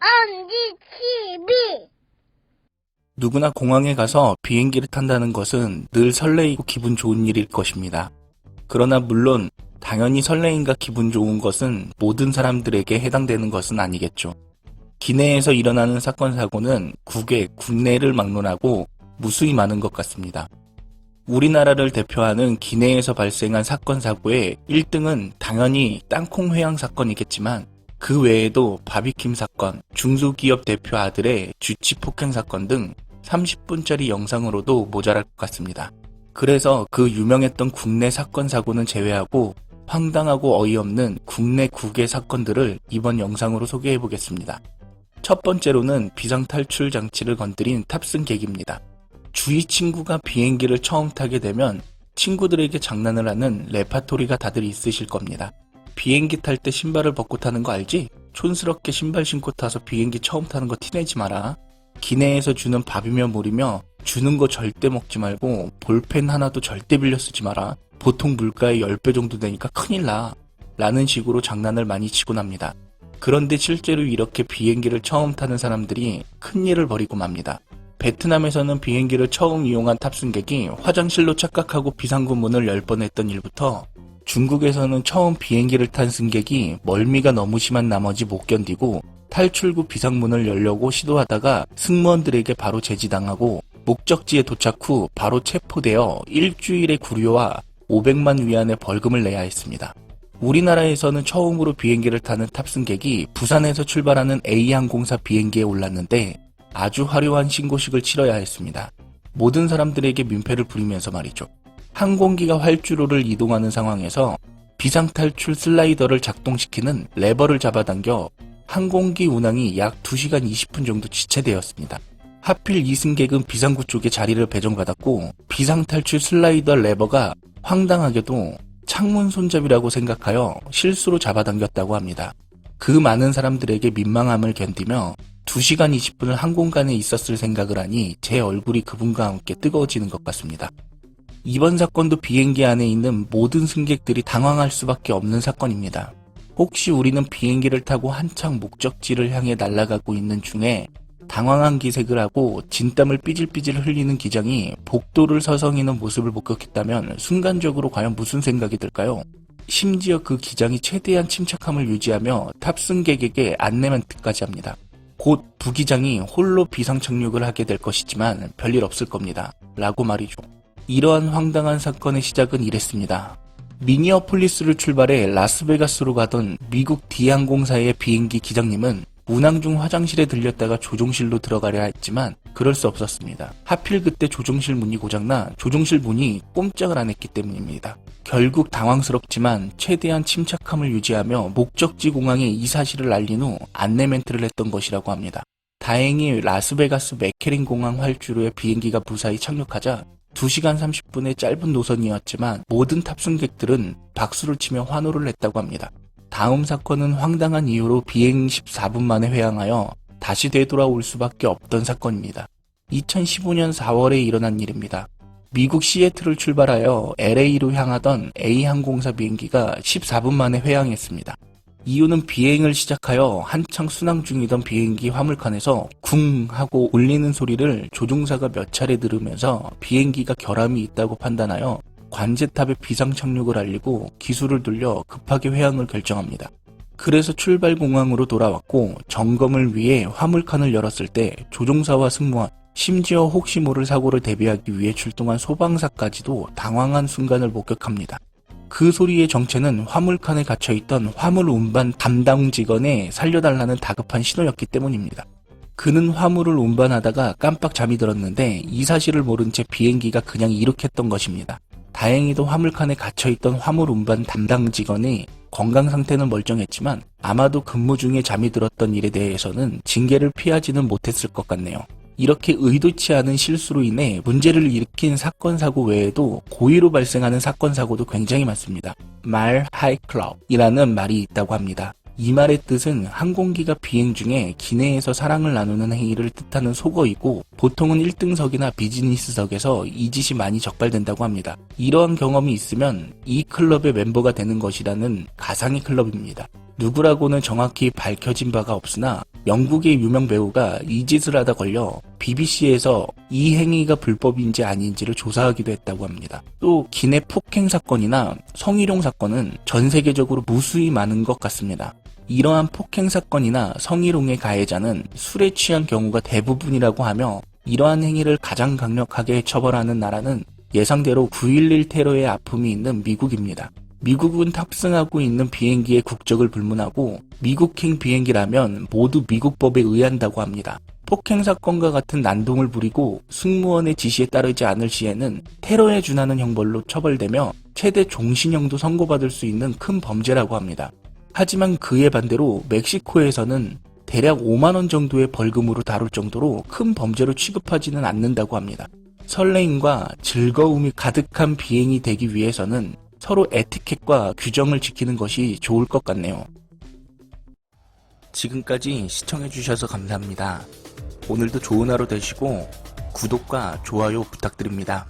엄지치비. 누구나 공항에 가서 비행기를 탄다는 것은 늘 설레이고 기분 좋은 일일 것입니다. 그러나 물론 당연히 설레임과 기분 좋은 것은 모든 사람들에게 해당되는 것은 아니겠죠. 기내에서 일어나는 사건 사고는 국내를 막론하고 무수히 많은 것 같습니다. 우리나라를 대표하는 기내에서 발생한 사건 사고의 1등은 당연히 땅콩 회항 사건이겠지만 그 외에도 바비킴 사건, 중소기업 대표 아들의 주치 폭행 사건 등 30분짜리 영상으로도 모자랄 것 같습니다. 그래서 그 유명했던 국내 사건 사고는 제외하고 황당하고 어이없는 국내 국외 사건들을 이번 영상으로 소개해 보겠습니다. 첫 번째로는 비상탈출 장치를 건드린 탑승객입니다. 주위 친구가 비행기를 처음 타게 되면 친구들에게 장난을 하는 레파토리가 다들 있으실 겁니다. 비행기 탈 때 신발을 벗고 타는 거 알지? 촌스럽게 신발 신고 타서 비행기 처음 타는 거 티내지 마라. 기내에서 주는 밥이며 물이며 주는 거 절대 먹지 말고 볼펜 하나도 절대 빌려 쓰지 마라. 보통 물가의 10배 정도 되니까 큰일 나. 라는 식으로 장난을 많이 치곤 합니다. 그런데 실제로 이렇게 비행기를 처음 타는 사람들이 큰일을 벌이고 맙니다. 베트남에서는 비행기를 처음 이용한 탑승객이 화장실로 착각하고 비상구 문을 열 뻔했던 일부터 중국에서는 처음 비행기를 탄 승객이 멀미가 너무 심한 나머지 못 견디고 탈출구 비상문을 열려고 시도하다가 승무원들에게 바로 제지당하고 목적지에 도착 후 바로 체포되어 일주일의 구류와 500만 위안의 벌금을 내야 했습니다. 우리나라에서는 처음으로 비행기를 타는 탑승객이 부산에서 출발하는 A항공사 비행기에 올랐는데 아주 화려한 신고식을 치러야 했습니다. 모든 사람들에게 민폐를 부리면서 말이죠. 항공기가 활주로를 이동하는 상황에서 비상탈출 슬라이더를 작동시키는 레버를 잡아당겨 항공기 운항이 약 2시간 20분 정도 지체되었습니다. 하필 이 승객은 비상구 쪽에 자리를 배정받았고 비상탈출 슬라이더 레버가 황당하게도 창문 손잡이라고 생각하여 실수로 잡아당겼다고 합니다. 그 많은 사람들에게 민망함을 견디며 2시간 20분을 항공간에 있었을 생각을 하니 제 얼굴이 그분과 함께 뜨거워지는 것 같습니다. 이번 사건도 비행기 안에 있는 모든 승객들이 당황할 수밖에 없는 사건입니다. 혹시 우리는 비행기를 타고 한창 목적지를 향해 날아가고 있는 중에 당황한 기색을 하고 진땀을 삐질삐질 흘리는 기장이 복도를 서성이는 모습을 목격했다면 순간적으로 과연 무슨 생각이 들까요? 심지어 그 기장이 최대한 침착함을 유지하며 탑승객에게 안내 멘트까지 합니다. 곧 부기장이 홀로 비상 착륙을 하게 될 것이지만 별일 없을 겁니다. 라고 말이죠. 이러한 황당한 사건의 시작은 이랬습니다. 미니어폴리스를 출발해 라스베가스로 가던 미국 D항공사의 비행기 기장님은 운항 중 화장실에 들렸다가 조종실로 들어가려 했지만 그럴 수 없었습니다. 하필 그때 조종실 문이 고장나 조종실 문이 꼼짝을 안 했기 때문입니다. 결국 당황스럽지만 최대한 침착함을 유지하며 목적지 공항에 이 사실을 알린 후 안내 멘트를 했던 것이라고 합니다. 다행히 라스베가스 맥케린 공항 활주로에 비행기가 무사히 착륙하자 2시간 30분의 짧은 노선이었지만 모든 탑승객들은 박수를 치며 환호를 했다고 합니다. 다음 사건은 황당한 이유로 비행 14분 만에 회항하여 다시 되돌아올 수밖에 없던 사건입니다. 2015년 4월에 일어난 일입니다. 미국 시애틀을 출발하여 LA로 향하던 A항공사 비행기가 14분 만에 회항했습니다. 이유는 비행을 시작하여 한창 순항 중이던 비행기 화물칸에서 쿵 하고 울리는 소리를 조종사가 몇 차례 들으면서 비행기가 결함이 있다고 판단하여 관제탑에 비상 착륙을 알리고 기술을 돌려 급하게 회항을 결정합니다. 그래서 출발 공항으로 돌아왔고 점검을 위해 화물칸을 열었을 때 조종사와 승무원, 심지어 혹시 모를 사고를 대비하기 위해 출동한 소방사까지도 당황한 순간을 목격합니다. 그 소리의 정체는 화물칸에 갇혀있던 화물 운반 담당 직원의 살려달라는 다급한 신호였기 때문입니다. 그는 화물을 운반하다가 깜빡 잠이 들었는데 이 사실을 모른 채 비행기가 그냥 이륙했던 것입니다. 다행히도 화물칸에 갇혀있던 화물 운반 담당 직원의 건강 상태는 멀쩡했지만 아마도 근무 중에 잠이 들었던 일에 대해서는 징계를 피하지는 못했을 것 같네요. 이렇게 의도치 않은 실수로 인해 문제를 일으킨 사건 사고 외에도 고의로 발생하는 사건 사고도 굉장히 많습니다. 말 하이 클럽이라는 말이 있다고 합니다. 이 말의 뜻은 항공기가 비행 중에 기내에서 사랑을 나누는 행위를 뜻하는 속어이고 보통은 1등석이나 비즈니스석에서 이 짓이 많이 적발된다고 합니다. 이러한 경험이 있으면 이 클럽의 멤버가 되는 것이라는 가상의 클럽입니다. 누구라고는 정확히 밝혀진 바가 없으나 영국의 유명 배우가 이 짓을 하다 걸려 BBC에서 이 행위가 불법인지 아닌지를 조사하기도 했다고 합니다. 또 기내 폭행 사건이나 성희롱 사건은 전 세계적으로 무수히 많은 것 같습니다. 이러한 폭행 사건이나 성희롱의 가해자는 술에 취한 경우가 대부분이라고 하며 이러한 행위를 가장 강력하게 처벌하는 나라는 예상대로 9.11 테러의 아픔이 있는 미국입니다. 미국은 탑승하고 있는 비행기의 국적을 불문하고 미국행 비행기라면 모두 미국법에 의한다고 합니다. 폭행 사건과 같은 난동을 부리고 승무원의 지시에 따르지 않을 시에는 테러에 준하는 형벌로 처벌되며 최대 종신형도 선고받을 수 있는 큰 범죄라고 합니다. 하지만 그에 반대로 멕시코에서는 대략 5만원 정도의 벌금으로 다룰 정도로 큰 범죄로 취급하지는 않는다고 합니다. 설레임과 즐거움이 가득한 비행이 되기 위해서는 서로 에티켓과 규정을 지키는 것이 좋을 것 같네요. 지금까지 시청해주셔서 감사합니다. 오늘도 좋은 하루 되시고 구독과 좋아요 부탁드립니다.